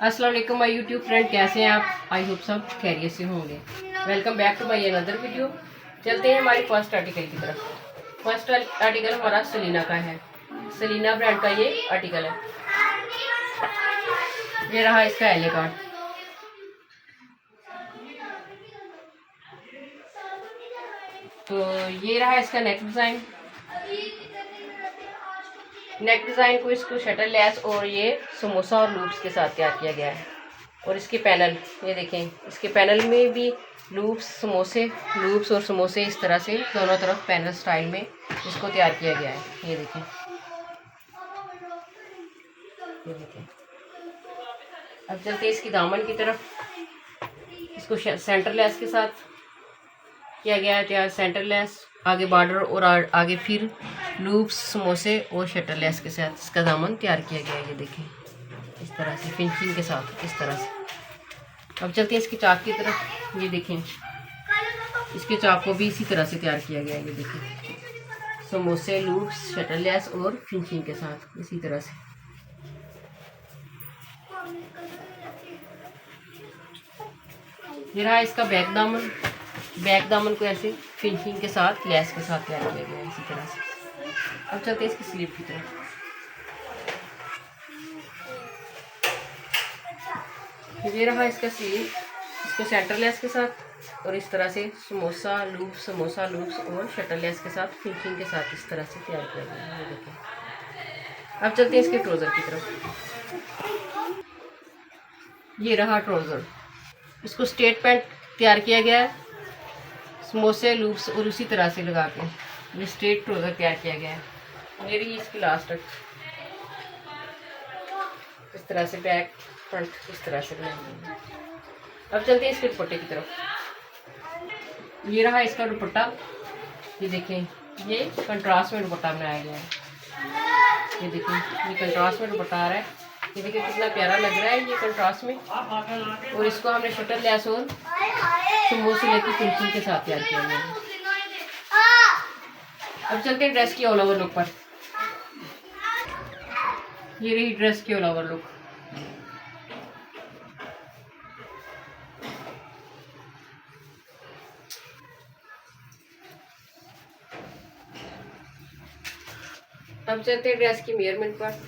अस्सलाम वालेकुम my YouTube friend, कैसे हैं आप? आई होप सब खैरियत से होंगे। Welcome back to my another video. चलते हैं हमारी फर्स्ट आर्टिकल की तरफ। फर्स्ट आर्टिकल हमारा सलीना का है। सलीना ब्रांड का ये आर्टिकल है। ये रहा इसका एले कार्ड। तो ये रहा इसका नेक डिज़ाइन। नेक डिज़ाइन को इसको शटल लेस और ये समोसा और लूप्स के साथ तैयार किया गया है। और इसके पैनल ये देखें, इसके पैनल में भी लूप्स और समोसे इस तरह से दोनों तरफ पैनल स्टाइल में इसको तैयार किया गया है। ये देखें, ये देखें। अब चलते हैं इसकी दामन की तरफ। इसको सेंटर लेस के साथ किया गया है तैयार। सेंटर लेस, आगे बॉर्डर और आगे फिर लूप्स, समोसे और शटर लेस के साथ इसका दामन तैयार किया गया है। ये देखें, इस तरह से फिनिशिंग के साथ इस तरह से। अब चलते हैं इसकी चाक की तरफ। ये देखें, इसके चाक को भी इसी तरह से तैयार किया गया है। ये देखें, समोसे, लूप्स, शटर लेस और फिनिशिंग के साथ इसी तरह से। ये रहा इसका बैक दामन। बैक दामन को ऐसे फिनिशिंग के साथ लेस के साथ तैयार किया गया है इसी तरह से। अब चलते हैं इसकी स्लीव की तरफ। ये रहा इसका स्लीव। इसको सेंटर लेस के साथ और इस तरह से समोसा लूप्स और शटर लेस के साथ फिनिशिंग के साथ इस तरह से तैयार किया गया है। ये देखें। अब चलते हैं इसके ट्राउज़र की तरफ। ये रहा ट्राउज़र। इसको स्ट्रेट पैंट तैयार किया गया है, समोसे लूप्स और उसी तरह से लगा के ये स्ट्रेट ट्राउज़र तैयार किया गया है। ये रही इसकी लास्ट तक इस तरह से बैक फ्रंट इस तरह से बनाएंगे। अब चलते हैं इसके दुपट्टे की तरफ। ये रहा इसका दुपट्टा। ये देखें, ये कंट्रास्ट में दुपट्टा बनाया गया है। ये देखें, ये कंट्रास्ट में दुपट्टा आ रहा है। ये देखिए कितना प्यारा लग रहा है ये कंट्रास्ट में। और इसको हमने शटर लेस और समोसे लेके फिनिशिंग के साथ तैयार किया गया है। अब चलते हैं ड्रेस की ऑल ओवर लुक पर। ये रही ड्रेस की ऑल ओवर लुक। अब चलते हैं ड्रेस की मेजरमेंट पर।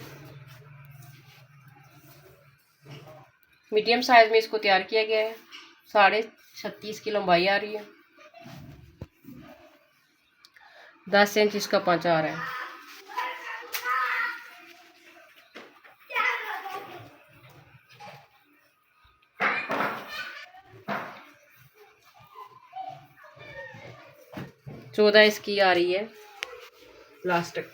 मीडियम साइज में इसको तैयार किया गया है। 36.5 की लंबाई आ रही है। 10 इंच इसका पंचा आ रहा है। चौदह इसकी आ रही है प्लास्टिक।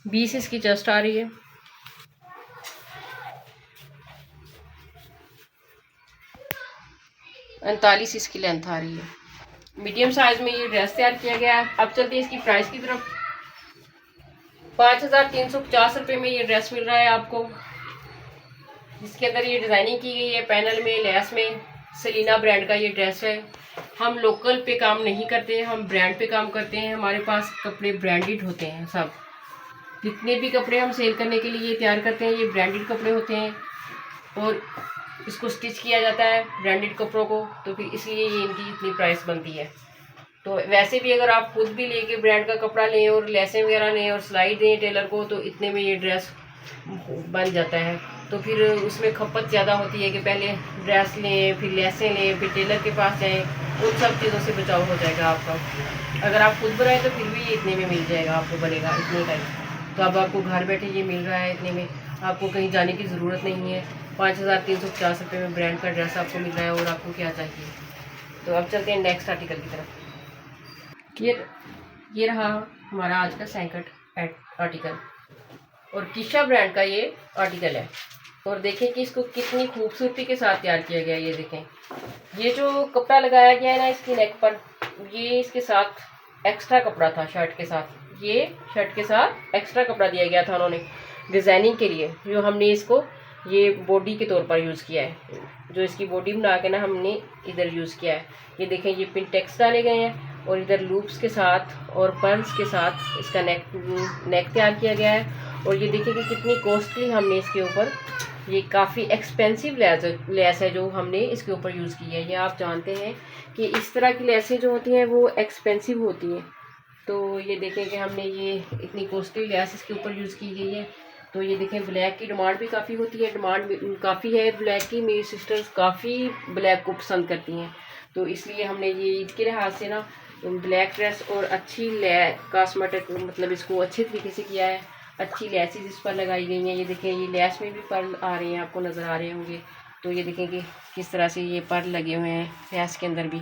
बीस इसकी चेस्ट आ रही है। उनतालीस इसकी लेंथ आ रही है। मीडियम साइज में ये ड्रेस तैयार किया गया है। अब चलते हैं इसकी प्राइस की तरफ। 5350 रुपये में ये ड्रेस मिल रहा है आपको, जिसके अंदर ये डिज़ाइनिंग की गई है पैनल में, लेस में। सलीना ब्रांड का ये ड्रेस है। हम लोकल पे काम नहीं करते, हम ब्रांड पे काम करते हैं। हमारे पास कपड़े ब्रांडेड होते हैं। सब जितने भी कपड़े हम सेल करने के लिए तैयार करते हैं ये ब्रांडेड कपड़े होते हैं। और इसको स्टिच किया जाता है ब्रांडेड कपड़ों को, तो फिर इसलिए ये इनकी इतनी प्राइस बनती है। तो वैसे भी अगर आप खुद भी लेके ब्रांड का कपड़ा लें और लेसें वगैरह लें और सिलाई दें टेलर को, तो इतने में ये ड्रेस बन जाता है। तो फिर उसमें खपत ज़्यादा होती है कि पहले ड्रेस लें, फिर लेसें लें, फिर टेलर के पास जाएं। उन सब चीज़ों से बचाव हो जाएगा आपका। अगर आप खुद बनाएं तो फिर भी ये इतने में मिल जाएगा, आपको बनेगा इतने का ही। तो अब आपको घर बैठे ये मिल रहा है इतने में, आपको कहीं जाने की ज़रूरत नहीं है। 5350 रुपये में ब्रांड का ड्रेस आपको मिल रहा है और आपको क्या चाहिए। तो अब चलते हैं नेक्स्ट आर्टिकल की तरफ। ये रहा हमारा आज का सेकंड आर्टिकल और किशा ब्रांड का ये आर्टिकल है। और देखें कि इसको कितनी खूबसूरती के साथ तैयार किया गया है। ये देखें, ये जो कपड़ा लगाया गया है ना इसकी नेक पर, ये इसके साथ एक्स्ट्रा कपड़ा था शर्ट के साथ। ये शर्ट के साथ एक्स्ट्रा कपड़ा दिया गया था उन्होंने डिज़ाइनिंग के लिए, जो हमने इसको ये बॉडी के तौर पर यूज़ किया है। जो इसकी बॉडी बना के ना हमने इधर यूज़ किया है। ये देखें, ये पिन टेक्स डाले गए हैं और इधर लूप्स के साथ और पर्ल्स के साथ इसका नेक तैयार किया गया है। और ये देखिए कि कितनी कॉस्टली हमने इसके ऊपर, ये काफ़ी एक्सपेंसिव लेस है जो हमने इसके ऊपर यूज़ की है। ये आप जानते हैं कि इस तरह की लेसें जो होती हैं वो एक्सपेंसिव होती हैं। तो ये देखें कि हमने ये इतनी कॉस्टली लेस इसके ऊपर यूज़ की गई है। तो ये देखें, ब्लैक की डिमांड भी काफ़ी होती है, डिमांड काफ़ी है ब्लैक की। मेरी सिस्टर्स काफ़ी ब्लैक को पसंद करती हैं, तो इसलिए हमने ये ईद के लिहाज से ना ब्लैक ड्रेस और अच्छी कॉस्मेटिक मतलब इसको अच्छे तरीके से किया है। अच्छी लेसेस इस पर लगाई गई हैं। ये देखें, ये लेस में भी पर्ल आ रहे हैं, आपको नज़र आ रहे होंगे। तो ये देखें कि किस तरह से ये पर्ल लगे हुए हैं लेस के अंदर भी।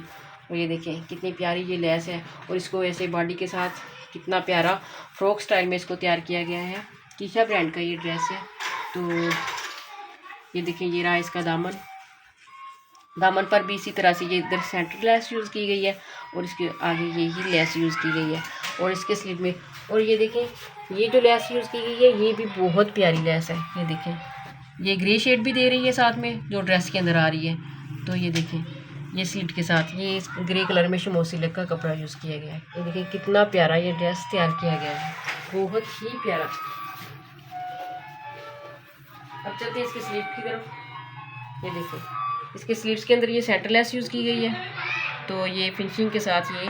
और ये देखें कितनी प्यारी ये लेस है, और इसको ऐसे बॉडी के साथ कितना प्यारा फ्रॉक स्टाइल में इसको तैयार किया गया है। कीशा ब्रांड का ये ड्रेस है। तो ये देखें, ये रहा इसका दामन। दामन पर भी इसी तरह से ये इधर सेंटर लेस यूज़ की गई है, और इसके आगे यही लेस यूज़ की गई है, और इसके स्लीव में। और ये देखें, ये जो लेस यूज़ की गई है ये भी बहुत प्यारी लेस है। ये देखें, ये ग्रे शेड भी दे रही है साथ में जो ड्रेस के अंदर आ रही है। तो ये देखें, ये सीट के साथ ये ग्रे कलर में शमो सिल्क का कपड़ा यूज़ किया गया है। ये देखें कितना प्यारा ये ड्रेस तैयार किया गया है, बहुत ही प्यारा। अब चलते हैं इसके स्लीव की तरफ। ये देखो, इसके स्लीव्स के अंदर ये सेंटर लेस यूज़ की गई है। तो ये फिनिशिंग के साथ ये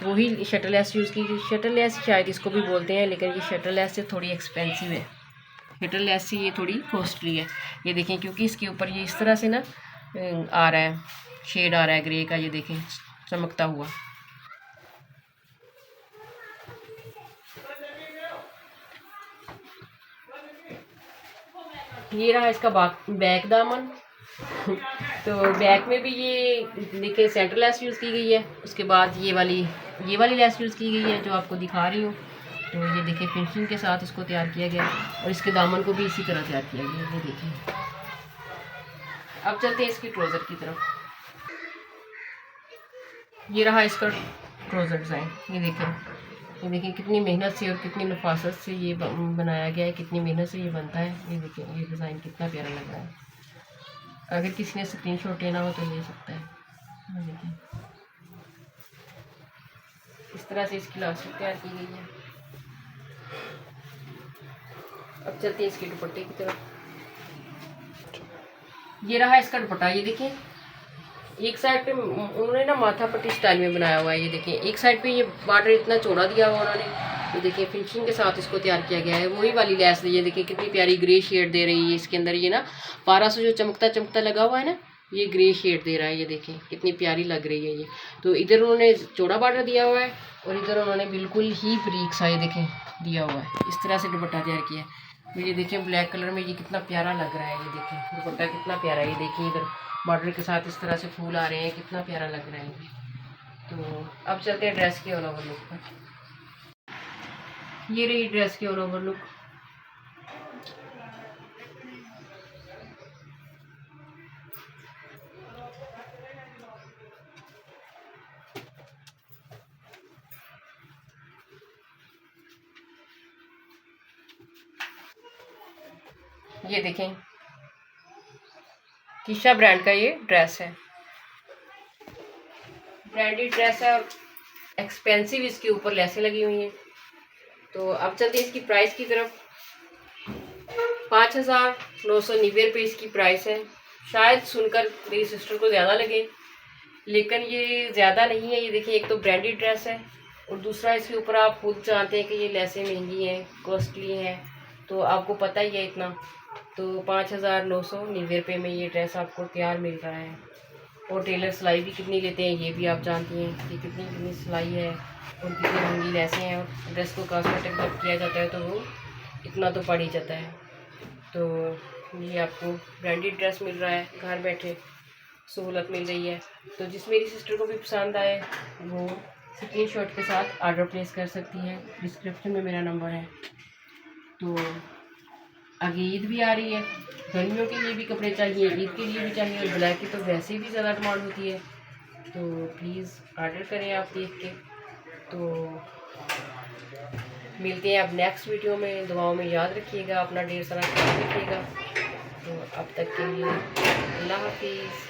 वही शटल लेस यूज़ की गई। शटल लेस शायद इसको भी बोलते हैं, लेकिन ये शटल लेस से थोड़ी एक्सपेंसिव है। शटल लेस से ये थोड़ी कॉस्टली है। ये देखें, क्योंकि इसके ऊपर ये इस तरह से ना आ रहा है, शेड आ रहा है ग्रे का। ये देखें चमकता हुआ। ये रहा इसका बैक दामन। तो बैक में भी ये देखिए सेंटर लेस यूज़ की गई है। उसके बाद ये वाली लेस यूज़ की गई है जो आपको दिखा रही हूँ। तो ये देखिए फिनिशिंग के साथ इसको तैयार किया गया है, और इसके दामन को भी इसी तरह तैयार किया गया है। ये देखिए। अब चलते हैं इसकी ट्राउज़र की तरफ। ये रहा इसका ट्राउज़र डिज़ाइन। ये देखिए कितनी मेहनत से और कितनी नफासत से ये बनाया गया है, कितनी मेहनत से ये बनता है। ये देखिए ये डिज़ाइन कितना प्यारा लग रहा है। अगर किसी ने स्क्रीनशॉट लेना हो तो ले सकता है। देखिए इस तरह से इसकी लास्टिक तैयार की गई है। अब चलते हैं इसके दुपट्टे की तरफ। ये रहा इसका दुपट्टा। ये देखिए, एक साइड पे उन्होंने ना माथा पट्टी स्टाइल में बनाया हुआ है। ये देखिए एक साइड पे ये बॉर्डर इतना चौड़ा दिया हुआ उन्होंने। ये देखिए फिनिशिंग के साथ इसको तैयार किया गया है। वही वाली लेस, ये देखिए कितनी प्यारी ग्रे शेड दे रही है इसके अंदर। ये ना पारा से जो चमकता चमकता लगा हुआ है ना, ये ग्रे शेड दे रहा है। ये देखिए कितनी प्यारी लग रही है ये। तो इधर उन्होंने चौड़ा बॉर्डर दिया हुआ है, और इधर उन्होंने बिल्कुल ही बारीक सा ये देखें दिया हुआ है। इस तरह से दुपट्टा तैयार किया है। तो ये देखिए ब्लैक कलर में ये कितना प्यारा लग रहा है। ये देखिए दुपट्टा कितना प्यारा है। ये देखिए इधर बॉर्डर के साथ इस तरह से फूल आ रहे हैं, कितना प्यारा लग रहा है। तो अब चलते हैं ड्रेस के ऑल ओवर लुक पर। ये रही ड्रेस की ऑल ओवर लुक। ये देखें कीशा ब्रांड का ये ड्रेस है, ब्रांडेड ड्रेस है, और एक्सपेंसिव इसके ऊपर लेसें लगी हुई हैं। तो अब चलते हैं इसकी प्राइस की तरफ। 5,990 रुपये इसकी प्राइस है। शायद सुनकर मेरी सिस्टर को ज़्यादा लगे, लेकिन ये ज़्यादा नहीं है। ये देखिए एक तो ब्रांडेड ड्रेस है, और दूसरा इसके ऊपर आप खुद जानते हैं कि ये लेसें महंगी हैं, कॉस्टली हैं, तो आपको पता ही है इतना। तो 5,990 रुपये में ये ड्रेस आपको तैयार मिल रहा है। और टेलर सिलाई भी कितनी लेते हैं ये भी आप जानती हैं कि कितनी सिलाई है और कितनी महंगी लेसें हैं। और ड्रेस को कॉस्मेटिक जब किया जाता है तो वो इतना तो पड़ ही जाता है। तो ये आपको ब्रांडेड ड्रेस मिल रहा है, घर बैठे सहूलत मिल रही है। तो जिस मेरी सिस्टर को भी पसंद आए वो स्क्रीनशॉट के साथ ऑर्डर प्लेस कर सकती है। डिस्क्रिप्शन में मेरा नंबर है। तो आगे ईद भी आ रही है, गर्मियों के लिए भी कपड़े चाहिए, ईद के लिए भी चाहिए, और ब्लैक की तो वैसे भी ज़्यादा डिमांड होती है। तो प्लीज़ ऑर्डर करें आप देख के। तो मिलते हैं अब नेक्स्ट वीडियो में। दुआओं में याद रखिएगा, अपना ढेर सारा ख्याल रखिएगा। तो अब तक के लिए अल्लाह हाफिज़।